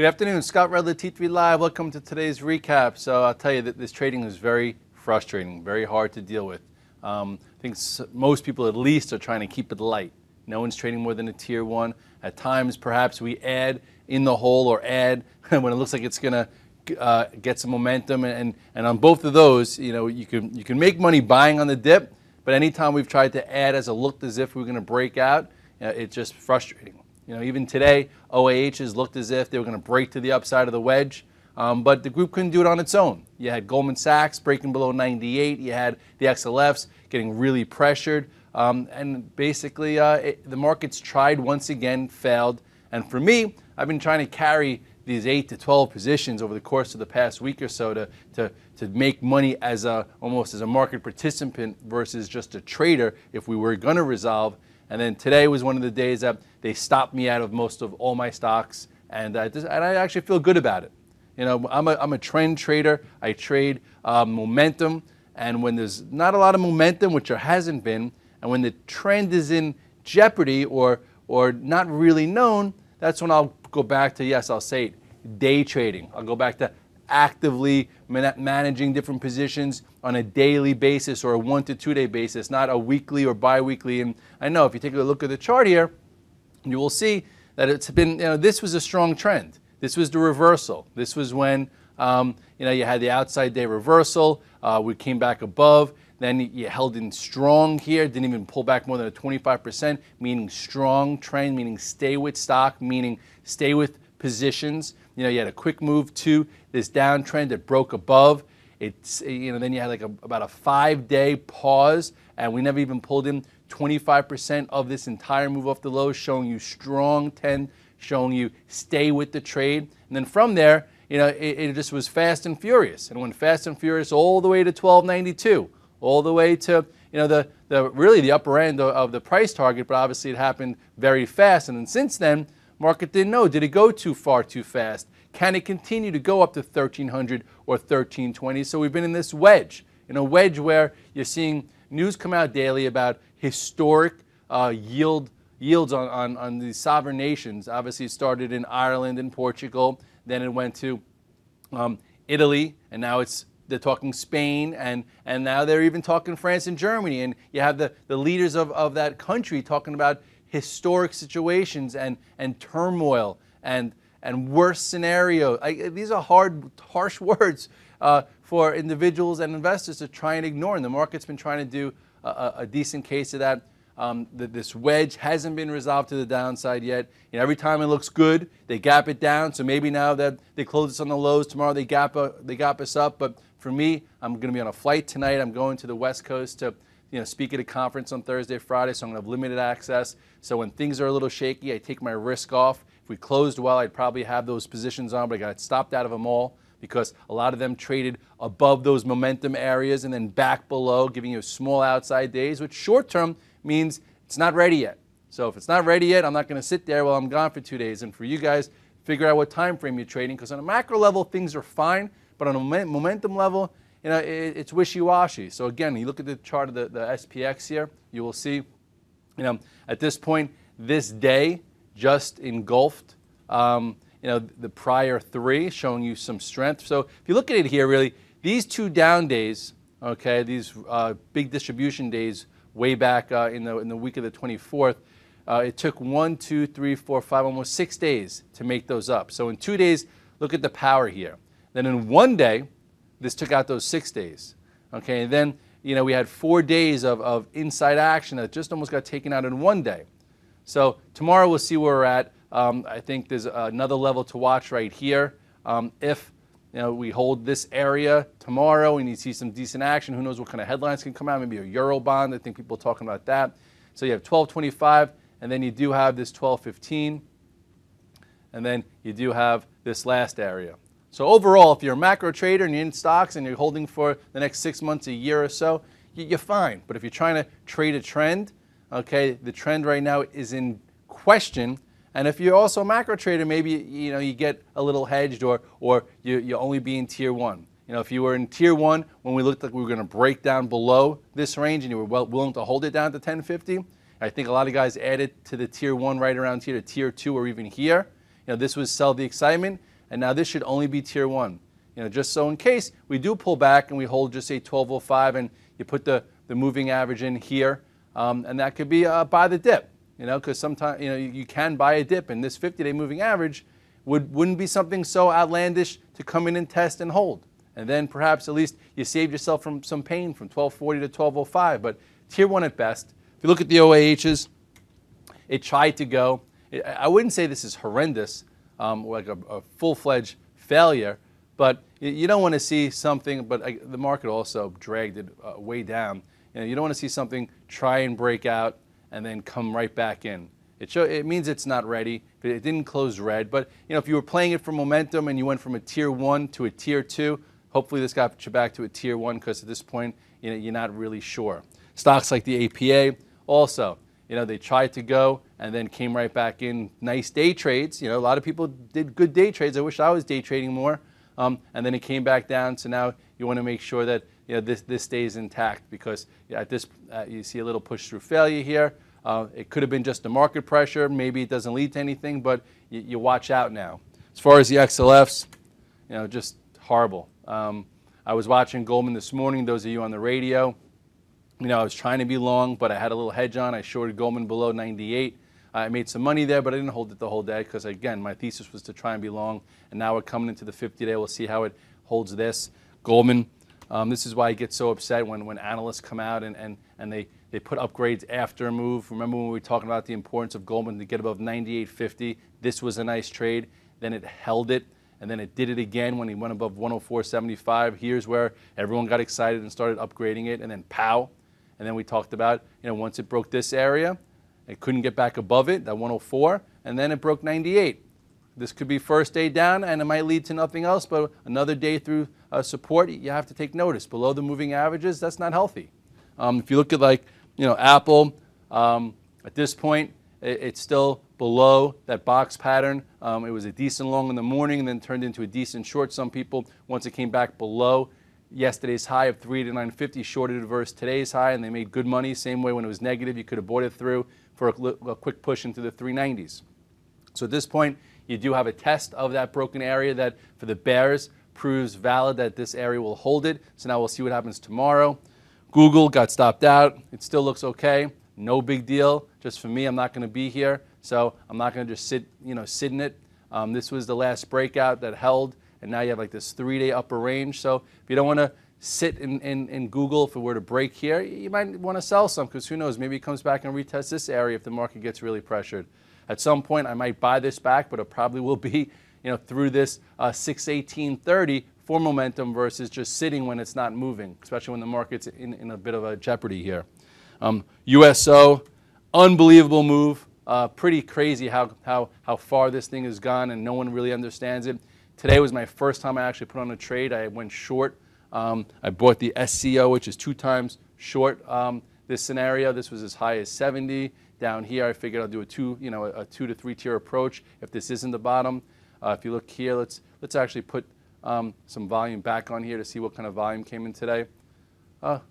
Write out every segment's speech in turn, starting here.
Good afternoon, Scott Redler, T3Live. Welcome to today's recap. So I'll tell you that this trading is very frustrating, very hard to deal with. I think most people at least are trying to keep it light. No one's trading more than a tier one. At times, perhaps we add in the hole or add when it looks like it's going to get some momentum. And on both of those, you can make money buying on the dip. But anytime we've tried to add as it looked as if we were going to break out, it's just frustrating. Even today, OAHs looked as if they were going to break to the upside of the wedge, but the group couldn't do it on its own. You had Goldman Sachs breaking below 98. You had the XLFs getting really pressured, and basically the markets tried once again, failed. And for me, I've been trying to carry these 8 to 12 positions over the course of the past week or so to make money as almost as a market participant versus just a trader if we were going to resolve. And then today was one of the days that they stopped me out of most of all my stocks, and I actually feel good about it. I'm a trend trader. I trade momentum, and when there's not a lot of momentum, which there hasn't been, and when the trend is in jeopardy or not really known, that's when I'll go back to, yes, I'll say it, day trading. I'll go back to actively managing different positions on a daily basis or a 1 to 2 day basis, not a weekly or bi-weekly. And I know if you take a look at the chart here, you will see that it's been, this was a strong trend. This was the reversal. This was when, you had the outside day reversal. We came back above. Then you held in strong here, didn't even pull back more than a 25%, meaning strong trend, meaning stay with stock, meaning stay with positions. You had a quick move to this downtrend that broke above. It's, then you had like about a 5-day pause, and we never even pulled in 25% of this entire move off the low, showing you strong trend, showing you stay with the trade. And then from there, it just was fast and furious. And went fast and furious all the way to 1292, all the way to, really the upper end of the price target, but obviously it happened very fast. And then since then, market didn't know. Did it go too far too fast? Can it continue to go up to 1300 or 1320? So we've been in this wedge, where you're seeing news come out daily about historic yields on these sovereign nations. Obviously, it started in Ireland and Portugal. Then it went to Italy, and now they're talking Spain, and now they're even talking France and Germany. And you have the leaders of that country talking about historic situations and turmoil and worst scenario. These are harsh words for individuals and investors to try and ignore. And the market's been trying to do a decent case of that. This wedge hasn't been resolved to the downside yet. Every time it looks good, they gap it down. So maybe now that they close us on the lows, tomorrow they gap us up. But for me, I'm going to be on a flight tonight. I'm going to the West Coast to speak at a conference on Thursday, Friday, so I'm going to have limited access. So when things are a little shaky, I take my risk off. If we closed well, I'd probably have those positions on, but I got stopped out of them all because a lot of them traded above those momentum areas and then back below, giving you small outside days, which short-term means it's not ready yet. So if it's not ready yet, I'm not going to sit there while I'm gone for 2 days. And for you guys, figure out what time frame you're trading, because on a macro level, things are fine, but on a momentum level, it's wishy-washy. So again, you look at the chart of the SPX here, you will see, at this point, this day just engulfed, the prior 3, showing you some strength. So if you look at it here, really, these 2 down days, okay, these big distribution days way back in the week of the 24th, it took 1, 2, 3, 4, 5, almost 6 days to make those up. So in 2 days, look at the power here. Then in 1 day, this took out those 6 days. Okay, and then we had 4 days of inside action that just almost got taken out in 1 day. So tomorrow we'll see where we're at. I think there's another level to watch right here. If we hold this area tomorrow and you see some decent action, who knows what kind of headlines can come out, maybe a Euro bond. I think people are talking about that. So you have 1225, and then you do have this 1215, and then you do have this last area. So overall, if you're a macro trader and you're in stocks and you're holding for the next 6 months, a year or so, you're fine. But if you're trying to trade a trend, okay, the trend right now is in question. And if you're also a macro trader, maybe you get a little hedged, or you only be in tier 1. If you were in tier 1 when we looked like we were going to break down below this range and you were willing to hold it down to 1050, I think a lot of guys added to the tier 1 right around here to tier 2 or even here. This was sell the excitement. and now this should only be tier 1. Just so in case we do pull back and we hold just say 1205 and you put the moving average in here, and that could be buy the dip, because sometimes you can buy a dip, and this 50-day moving average wouldn't be something so outlandish to come in and test and hold. And then perhaps at least you saved yourself from some pain from 1240 to 1205, but tier 1 at best. If you look at the OAHs, it tried to go. I wouldn't say this is horrendous, like a full-fledged failure, but you don't want to see something, but the market also dragged it way down. You don't want to see something try and break out and then come right back in. It means it's not ready. It didn't close red, but if you were playing it for momentum and you went from a tier 1 to a tier 2, hopefully this got you back to a tier 1, because at this point you're not really sure. Stocks like the APA also, they tried to go and then came right back in. Nice day trades. A lot of people did good day trades. I wish I was day trading more. And then it came back down. So now you want to make sure that this stays intact, because at this you see a little push through failure here. It could have been just the market pressure. Maybe it doesn't lead to anything, but you watch out now. As far as the XLFs, just horrible. I was watching Goldman this morning. Those of you on the radio, I was trying to be long, but I had a little hedge on. I shorted Goldman below 98. I made some money there, but I didn't hold it the whole day because, again, my thesis was to try and be long. And now we're coming into the 50-day. We'll see how it holds this. Goldman, this is why I get so upset when analysts come out and they put upgrades after a move. Remember when we were talking about the importance of Goldman to get above 98.50? This was a nice trade. Then it held it, and then it did it again when he went above 104.75. Here's where everyone got excited and started upgrading it, and then pow. And then we talked about, once it broke this area, it couldn't get back above it, that 104, and then it broke 98. This could be first day down, and it might lead to nothing else, but another day through support, you have to take notice. Below the moving averages, that's not healthy. If you look at Apple, at this point, it's still below that box pattern. It was a decent long in the morning and then turned into a decent short. Some people, once it came back below yesterday's high of 389.50, shorted it versus today's high, and they made good money. Same way when it was negative, you could have bought it through for a quick push into the 390s. So at this point, you do have a test of that broken area that, for the bears, proves valid that this area will hold it. So now we'll see what happens tomorrow. Google got stopped out. It still looks okay. No big deal. Just for me, I'm not going to be here, so I'm not going to just sit in it. This was the last breakout that held, and now you have like this 3-day upper range. So if you don't want to sit in Google, if it were to break here, you might want to sell some, because who knows, maybe it comes back and retests this area if the market gets really pressured. At some point, I might buy this back, but it probably will be through this 618.30 for momentum versus just sitting when it's not moving, especially when the market's in a bit of a jeopardy here. USO, unbelievable move. Pretty crazy how far this thing has gone, and no one really understands it. Today was my first time I actually put on a trade. I went short. I bought the SCO, which is 2 times short this scenario. This was as high as 70. Down here, I figured I'll do a 2 to 3 tier approach if this isn't the bottom. If you look here, let's actually put some volume back on here to see what kind of volume came in today.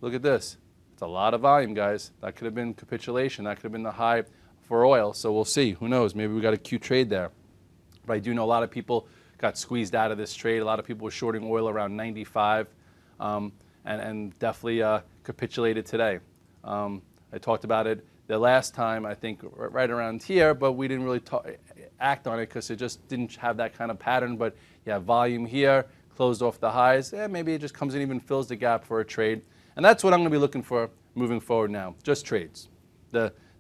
Look at this. It's a lot of volume, guys. That could have been capitulation. That could have been the high for oil. So we'll see. Who knows? Maybe we got a cute trade there. But I do know a lot of people got squeezed out of this trade. A lot of people were shorting oil around 95, and definitely capitulated today. I talked about it the last time, I think, right around here, but we didn't really act on it because it just didn't have that kind of pattern. But you have volume here, closed off the highs. Maybe it just comes in, even fills the gap for a trade. And that's what I'm going to be looking for moving forward now, just trades.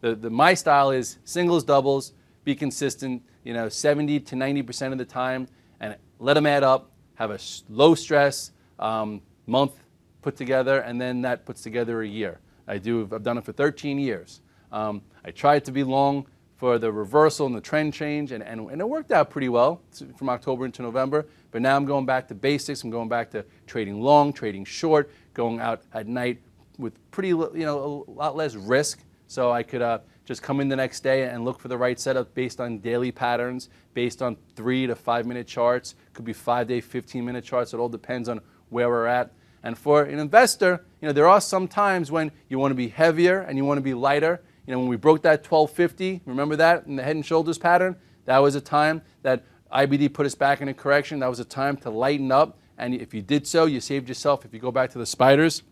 My style is singles, doubles, be consistent, 70 to 90% of the time, and let them add up, have a low stress month put together, and then that puts together a year. I've done it for 13 years. I tried to be long for the reversal and the trend change, and it worked out pretty well from October into November. But now I'm going back to basics. I'm going back to trading long, trading short, going out at night with pretty, a lot less risk. So I could just come in the next day and look for the right setup based on daily patterns, based on 3 to 5 minute charts. Could be 5-day, 15-minute charts. It all depends on where we're at. And for an investor, there are some times when you want to be heavier and you want to be lighter. When we broke that 1250, remember that in the head and shoulders pattern? That was a time that IBD put us back in a correction. That was a time to lighten up. And if you did so, you saved yourself. If you go back to the spiders,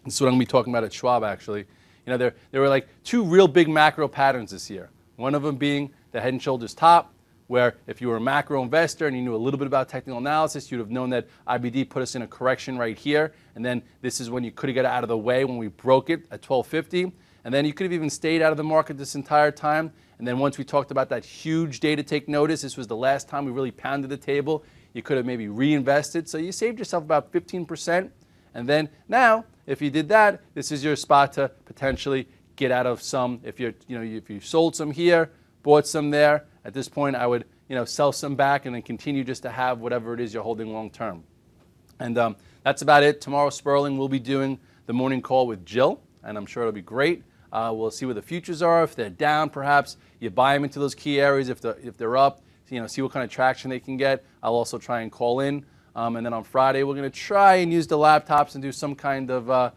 this is what I'm going to be talking about at Schwab, actually. You know, there were like two real big macro patterns this year. One of them being the Head and Shoulders top, where if you were a macro investor and you knew a little bit about technical analysis, you'd have known that IBD put us in a correction right here. And then this is when you could have got out of the way when we broke it at 1250. And then you could have even stayed out of the market this entire time. And then once we talked about that huge day to take notice, this was the last time we really pounded the table. You could have maybe reinvested. So you saved yourself about 15%. And then now, if you did that, this is your spot to potentially get out of some. If if you sold some here, bought some there, at this point I would sell some back and then continue just to have whatever it is you're holding long term. And that's about it. Tomorrow, Sperling will be doing the morning call with Jill, and I'm sure it'll be great. We'll see where the futures are. If they're down, perhaps you buy them into those key areas. If they're up, see what kind of traction they can get. I'll also try and call in. And then on Friday, we're going to try and use the laptops and do some kind of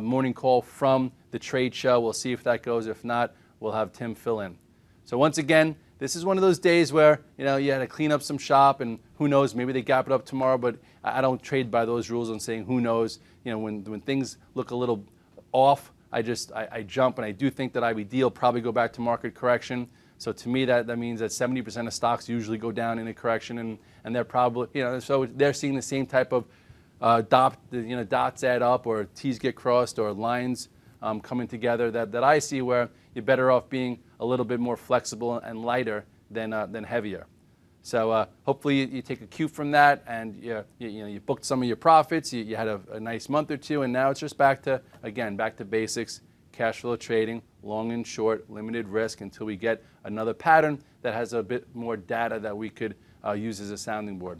morning call from the trade show. We'll see if that goes. If not, we'll have Tim fill in. So once again, this is one of those days where you had to clean up some shop, and who knows, maybe they gap it up tomorrow. But I don't trade by those rules on saying who knows. When things look a little off, I jump, and I do think that IBD will probably go back to market correction. So to me, that means that 70% of stocks usually go down in a correction, and they're probably so they're seeing the same type of dots add up, or T's get crossed, or lines coming together that I see, where you're better off being a little bit more flexible and lighter than heavier. So hopefully you take a cue from that, and you booked some of your profits. You had a nice month or two, and now it's just back to basics, cash flow trading, long and short, limited risk, until we get another pattern that has a bit more data that we could use as a sounding board.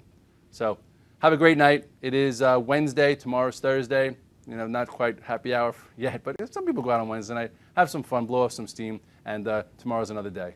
So have a great night. It is Wednesday. Tomorrow's Thursday. Not quite happy hour yet, but some people go out on Wednesday night, have some fun, blow off some steam, and tomorrow's another day.